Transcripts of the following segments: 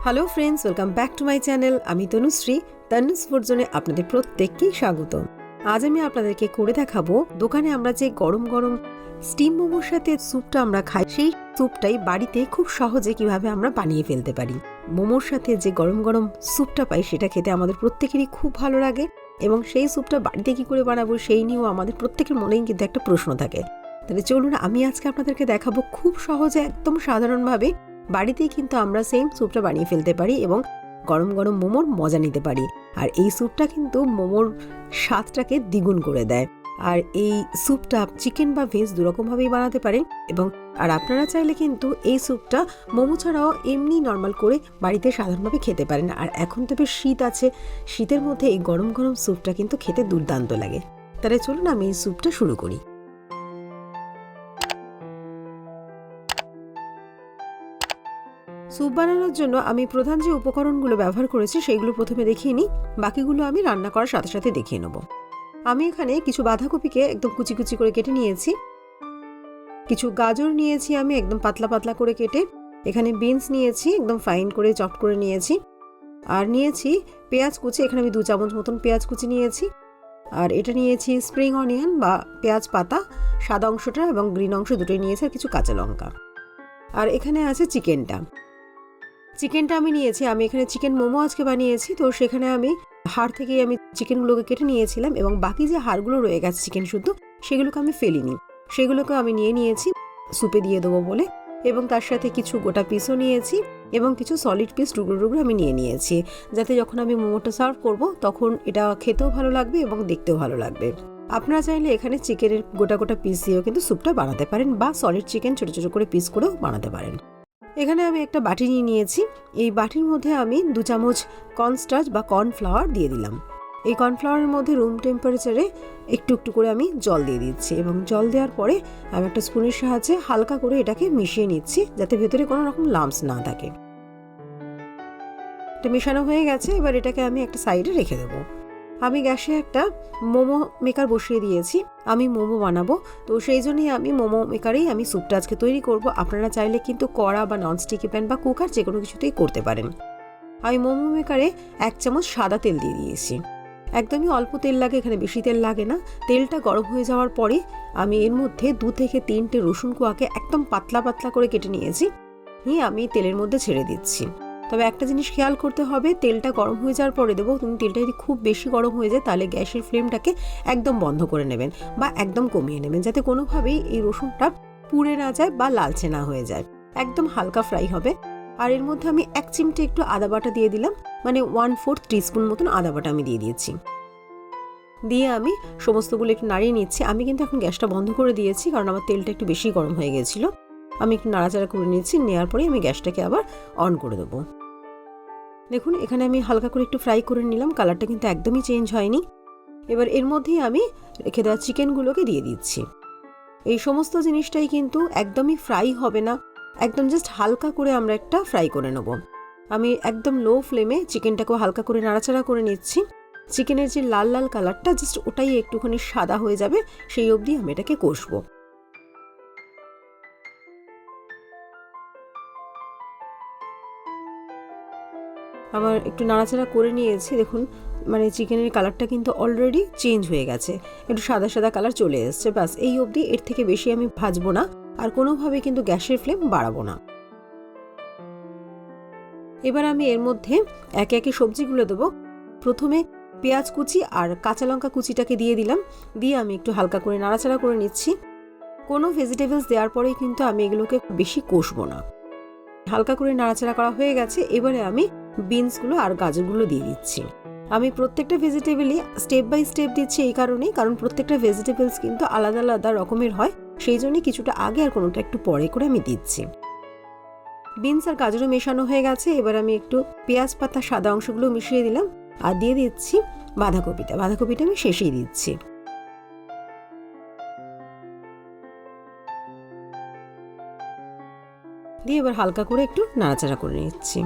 Hello friends, welcome back to my channel. আমি Tanushree, Tanu's food জোনে আপনাদের প্রত্যেককেই স্বাগত। আজ আমি আপনাদেরকে করে দেখাবো দোকানে আমরা যে গরম গরম স্টিম মোমোর সাথে স্যুপটা আমরা খাই, সেই স্যুপটাই বাড়িতে খুব সহজে কিভাবে আমরা বানিয়ে ফেলতে পারি। মোমোর সাথে যে গরম গরম স্যুপটা পাই সেটা খেতে আমাদের প্রত্যেকেরই খুব ভালো লাগে, এবং সেই স্যুপটা বাড়িতে কি করে বানাবো সেই নিয়েও আমাদের প্রত্যেকের মনেই কিন্তু একটা প্রশ্ন থাকে। তাহলে চলুন, আমি আজকে আপনাদেরকে দেখাবো খুব সহজে, একদম সাধারণভাবে বাড়িতেই কিন্তু আমরা সেম স্যুপটা বানিয়ে ফেলতে পারি এবং গরম গরম মোমোর মজা নিতে পারি। আর এই স্যুপটা কিন্তু মোমোর স্বাদটাকে দ্বিগুণ করে দেয়। আর এই স্যুপটা চিকেন বা ভেজ দুরকমভাবেই বানাতে পারেন, এবং আপনারা চাইলে কিন্তু এই স্যুপটা মোমো ছাড়াও এমনি নর্মাল করে বাড়িতে সাধারণভাবে খেতে পারেন। আর এখন তো বেশ শীত আছে, শীতের মধ্যে এই গরম গরম স্যুপটা কিন্তু খেতে দুর্দান্ত লাগে। তাহলে চলুন আমি এই স্যুপটা শুরু করি। স্যুপ বানানোর জন্য আমি প্রধান যে উপকরণগুলো ব্যবহার করেছি সেইগুলো প্রথমে দেখিয়ে নিই, বাকিগুলো আমি রান্না করার সাথে সাথে দেখিয়ে নেব। আমি এখানে কিছু বাঁধাকপিকে একদম কুচি কুচি করে কেটে নিয়েছি, কিছু গাজর নিয়েছি আমি একদম পাতলা পাতলা করে কেটে, এখানে বিনস নিয়েছি একদম ফাইন করে চপ করে নিয়েছি, আর নিয়েছি পেঁয়াজ কুচি, এখানে আমি 2 চামচ মতন পেঁয়াজ কুচি নিয়েছি, আর এটা নিয়েছি স্প্রিং অনিয়ন বা পেঁয়াজ পাতা, সাদা অংশটা এবং গ্রিন অংশ দুটোই নিয়েছি, আর কিছু কাঁচা লঙ্কা। আর এখানে আছে চিকেনটা আমি নিয়েছি, আমি এখানে চিকেন মোমো আজকে বানিয়েছি, তো সেখানে আমি হাড় থেকে আমি চিকেনগুলোকে কেটে নিয়েছিলাম, এবং বাকি যে হাড়গুলো রয়ে গেছে চিকেন শুদ্ধ সেগুলোকে আমি ফেলিনি, সেগুলোকে আমি নিয়েছি স্যুপে দিয়ে দেবো বলে। এবং তার সাথে কিছু গোটা পিসও নিয়েছি এবং কিছু সলিড পিস টুকরো টুকরো আমি নিয়েছি, যাতে যখন আমি মোমোটা সার্ভ করব তখন এটা খেতেও ভালো লাগবে এবং দেখতেও ভালো লাগবে। আপনারা চাইলে এখানে চিকেনের গোটা গোটা পিস দিয়েও কিন্তু স্যুপটা বানাতে পারেন, বা সলিড চিকেন ছোটো ছোটো করে পিস করেও বানাতে পারেন। এখানে আমি একটা বাটি নিয়েছি, এই বাটির মধ্যে আমি 2 চামচ কর্নস্টার্চ বা কর্নফ্লাওয়ার দিয়ে দিলাম। এই কর্নফ্লাওয়ারের মধ্যে রুম টেম্পারেচারে একটু একটু করে আমি জল দিয়ে দিচ্ছি, এবং জল দেওয়ার পরে আমি একটা স্পুনের সাহায্যে হালকা করে এটাকে মিশিয়ে নিচ্ছি, যাতে ভেতরে কোনো রকম লাম্পস না থাকে। এটা মেশানো হয়ে গেছে, এবার এটাকে আমি একটা সাইডে রেখে দেবো। আমি গ্যাসে একটা মোমো মেকার বসিয়ে দিয়েছি, আমি মোমো বানাবো, তো সেই জন্যই আমি মোমো মেকারেই আমি স্যুপটা আজকে তৈরি করব। আপনারা চাইলে কিন্তু কড়া বা ননস্টিকি প্যান বা কুকার যে কোনো কিছুতেই করতে পারেন। আমি মোমো মেকারে 1 চামচ সাদা তেল দিয়ে দিয়েছি, একদমই অল্প তেল লাগে, এখানে বেশি তেল লাগে না। তেলটা গরম হয়ে যাওয়ার পরে আমি এর মধ্যে 2 থেকে 3টে রসুন কোয়াকে একদম পাতলা পাতলা করে কেটে নিয়েছি, নিয়ে আমি তেলের মধ্যে ছেড়ে দিচ্ছি। তবে একটা জিনিস খেয়াল করতে হবে, তেলটা গরম হয়ে যাওয়ার পরে দেবো, কিন্তু তেলটা যদি খুব বেশি গরম হয়ে যায় তাহলে গ্যাসের ফ্লেমটাকে একদম বন্ধ করে নেবেন বা একদম কমিয়ে নেবেন, যাতে কোনোভাবেই এই রসুনটা পুড়ে না যায় বা লালচে না হয়ে যায়, একদম হালকা ফ্রাই হবে। আর এর মধ্যে আমি 1 চিমটে একটু আদা বাটা দিয়ে দিলাম, মানে 1/4 টিস্পুন মতন আদা বাটা আমি দিয়ে দিয়েছি। দিয়ে আমি সমস্তগুলো একটু নাড়িয়ে নিচ্ছি। আমি কিন্তু এখন গ্যাসটা বন্ধ করে দিয়েছি, কারণ আমার তেলটা একটু বেশি গরম হয়ে গেছিলো। আমি একটু নাড়াচাড়া করে নিচ্ছি, নেওয়ার পরে আমি গ্যাসটাকে আবার অন করে দেবো। দেখুন, এখানে আমি হালকা করে একটু ফ্রাই করে নিলাম, কালারটা কিন্তু একদমই চেঞ্জ হয়নি। এবার এর মধ্যেই আমি রেখে দেওয়া চিকেনগুলোকে দিয়ে দিচ্ছি। এই সমস্ত জিনিসটাই কিন্তু একদমই ফ্রাই হবে না, একদম জাস্ট হালকা করে আমরা একটা ফ্রাই করে নেব। আমি একদম লো ফ্লেমে চিকেনটাকেও হালকা করে নাড়াচাড়া করে নিচ্ছি। চিকেনের যে লাল লাল কালারটা জাস্ট ওটাই একটুখানি সাদা হয়ে যাবে, সেই অবধি আমি এটাকে কষবো। আবার একটু নাড়াচাড়া করে নিয়েছি, দেখুন মানে চিকেনের কালারটা কিন্তু অলরেডি চেঞ্জ হয়ে গেছে, একটু সাদা সাদা কালার চলে এসছে। ব্যাস এই অবধি, এর থেকে বেশি আমি ভাজবো না, আর কোনোভাবে কিন্তু গ্যাসের ফ্লেম বাড়াবো না। এবার আমি এর মধ্যে একে একে সবজিগুলো দেবো। প্রথমে পেঁয়াজ কুচি আর কাঁচা লঙ্কা কুচিটাকে দিয়ে দিলাম, দিয়ে আমি একটু হালকা করে নাড়াচাড়া করে নিচ্ছি। কোনো ভেজিটেবলস দেওয়ার পরেই কিন্তু আমি এগুলোকে বেশি কষবো না। হালকা করে নাড়াচাড়া করা হয়ে গেছে, এবারে আমি বিনসগুলো আর গাজরগুলো দিয়ে দিচ্ছি। আমি প্রত্যেকটা ভেজিটেবলই স্টেপ বাই স্টেপ দিচ্ছি, এই কারণেই কারণ প্রত্যেকটা ভেজিটেবলস কিন্তু আলাদা আলাদা রকমের হয়, সেই জন্যই কিছুটা আগে আর কোনোটা একটু পরে করে আমি দিচ্ছি। বিনস আর গাজরও মেশানো হয়ে গেছে, এবার আমি একটু পেঁয়াজ পাতা সাদা অংশগুলো মিশিয়ে দিলাম, আর দিয়ে দিচ্ছি বাঁধাকপিটা আমি শেষেই দিচ্ছি। দিয়ে এবার হালকা করে একটু নাড়াচাড়া করে নিচ্ছি।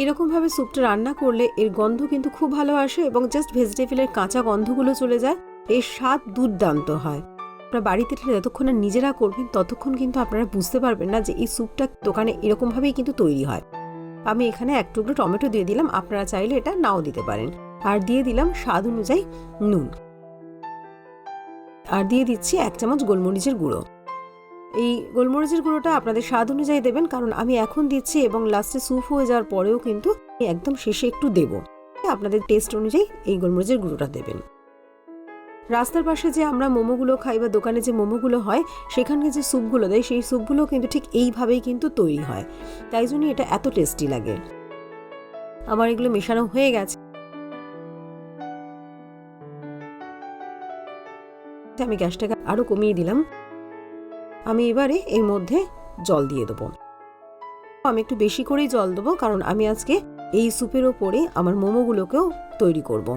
এরকমভাবে স্যুপটা রান্না করলে এর গন্ধ কিন্তু খুব ভালো আসে, এবং জাস্ট ভেজিটেবলের কাঁচা গন্ধগুলো চলে যায়, এর স্বাদ দুর্দান্ত হয়। আপনারা বাড়িতে যতক্ষণ না নিজেরা করবেন ততক্ষণ কিন্তু আপনারা বুঝতে পারবেন না যে এই স্যুপটা দোকানে এরকমভাবেই কিন্তু তৈরি হয়। আমি এখানে এক টুকরো টমেটো দিয়ে দিলাম, আপনারা চাইলে এটা নাও দিতে পারেন। আর দিয়ে দিলাম স্বাদ অনুযায়ী নুন, আর দিয়ে দিচ্ছি 1 চামচ গোলমরিচের গুঁড়ো। এই গোলমরিচের গুঁড়োটা আপনাদের স্বাদ অনুযায়ী দেবেন, কারণ আমি এখন দিচ্ছি এবং লাস্টে স্যুপ হয়ে যাওয়ার পরেও কিন্তু একদম শেষে একটু দেব। আপনাদের টেস্ট অনুযায়ী এই গোলমরিচের গুঁড়োটা দেবেন। রাস্তার পাশে যে আমরা মোমোগুলো খাই বা দোকানে যে মোমোগুলো হয় সেখানে যে স্যুপগুলো দেয় সেই স্যুপগুলো কিন্তু ঠিক এইভাবেই কিন্তু তৈরি হয়, তাই জন্য এটা এত টেস্টি লাগে। আমার এগুলো মেশানো হয়ে গেছে, আমি গ্যাসটাকে আরো কমিয়ে দিলাম। আমি এবারে এর মধ্যে জল দিয়ে দেবো। আমি একটু বেশি করেই জল দেবো, কারণ আমি আজকে এই স্যুপের ওপরে আমার মোমোগুলোকেও তৈরি করব।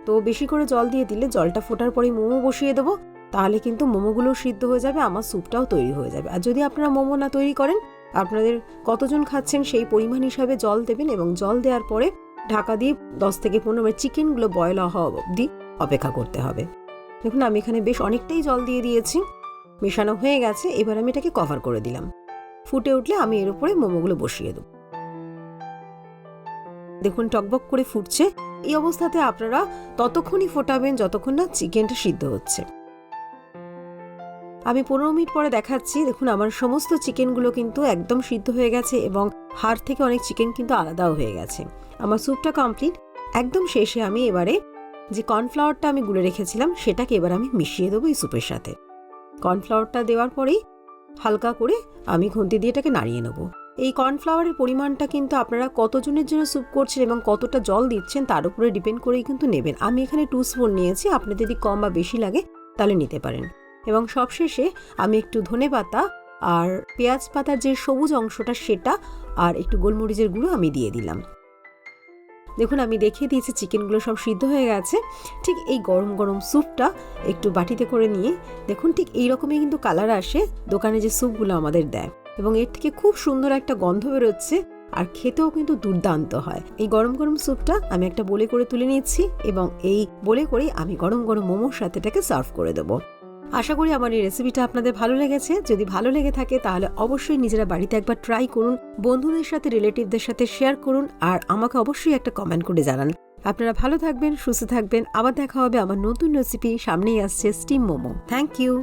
তো বেশি করে জল দিয়ে দিলে জলটা ফোটার পরেই মোমো বসিয়ে দেবো, তাহলে কিন্তু মোমোগুলো সিদ্ধ হয়ে যাবে, আমার স্যুপটাও তৈরি হয়ে যাবে। আর যদি আপনারা মোমো না তৈরি করেন, আপনাদের কতজন খাচ্ছেন সেই পরিমাণ হিসাবে জল দেবেন এবং জল দেওয়ার পরে ঢাকা দিয়ে 10 থেকে 15 মিনিট চিকেনগুলো বয়েল হওয়া অবধি অপেক্ষা করতে হবে। দেখুন আমি এখানে বেশ অনেকটাই জল দিয়ে দিয়েছি, মেশানো হয়ে গেছে। এবার আমি এটাকে কভার করে দিলাম। ফুটে উঠলে আমি এর উপরে মোমোগুলো বসিয়ে দেব। দেখুন টকবক করে ফুটছে। এই অবস্থাতে আপনারা ততক্ষণই ফোটাবেন যতক্ষণ না চিকেনটা সিদ্ধ হচ্ছে। আমি 15 মিনিট পরে দেখাচ্ছি। দেখুন আমার সমস্ত চিকেনগুলো কিন্তু একদম সিদ্ধ হয়ে গেছে এবং হাড় থেকে অনেক চিকেন কিন্তু আলাদাও হয়ে গেছে। আমার স্যুপটা কমপ্লিট। একদম শেষে আমি এবারে যে কর্নফ্লাওয়ারটা আমি গুলে রেখেছিলাম সেটাকে এবার আমি মিশিয়ে দেবো এই স্যুপের সাথে। কর্নফ্লাওয়ারটা দেওয়ার পরেই হালকা করে আমি খুন্তি দিয়ে এটাকে নাড়িয়ে নেব। এই কর্নফ্লাওয়ারের পরিমাণটা কিন্তু আপনারা কতজনের জন্য স্যুপ করছেন এবং কতটা জল দিচ্ছেন তার উপরে ডিপেন্ড করেই কিন্তু নেবেন। আমি এখানে 2 স্পুন নিয়েছি, আপনাদের যদি কম বা বেশি লাগে তাহলে নিতে পারেন। এবং সবশেষে আমি একটু ধনেপাতা আর পেঁয়াজ পাতার যে সবুজ অংশটা সেটা আর একটু গোলমরিচের গুঁড়ো আমি দিয়ে দিলাম। দেখুন আমি দেখিয়ে দিয়েছি চিকেনগুলো সব সিদ্ধ হয়ে গেছে। ঠিক এই গরম গরম স্যুপটা একটু বাটিতে করে নিয়ে দেখুন ঠিক এই রকমই কিন্তু কালার আসে দোকানে যে স্যুপগুলো আমাদের দেয়, এবং এর থেকে খুব সুন্দর একটা গন্ধ বেরোচ্ছে আর খেতেও কিন্তু দুর্দান্ত হয়। এই গরম গরম স্যুপটা আমি একটা বোলে করে তুলে নিচ্ছি এবং এই বোলে করেই আমি গরম গরম মোমোর সাথে এটাকে সার্ভ করে দেবো। আশা করি আমার এই রেসিপিটা আপনাদের ভালো লেগেছে। যদি ভালো লেগে থাকে তাহলে অবশ্যই নিজেরা বাড়িতে একবার ট্রাই করুন, বন্ধুদের সাথে রিলেটিভদের সাথে শেয়ার করুন আর আমাকে অবশ্যই একটা কমেন্ট করে জানান। আপনারা ভালো থাকবেন, সুস্থ থাকবেন। আবার দেখা হবে আমার নতুন রেসিপি। সামনেই আসছে স্টিম মোমো। Thank you.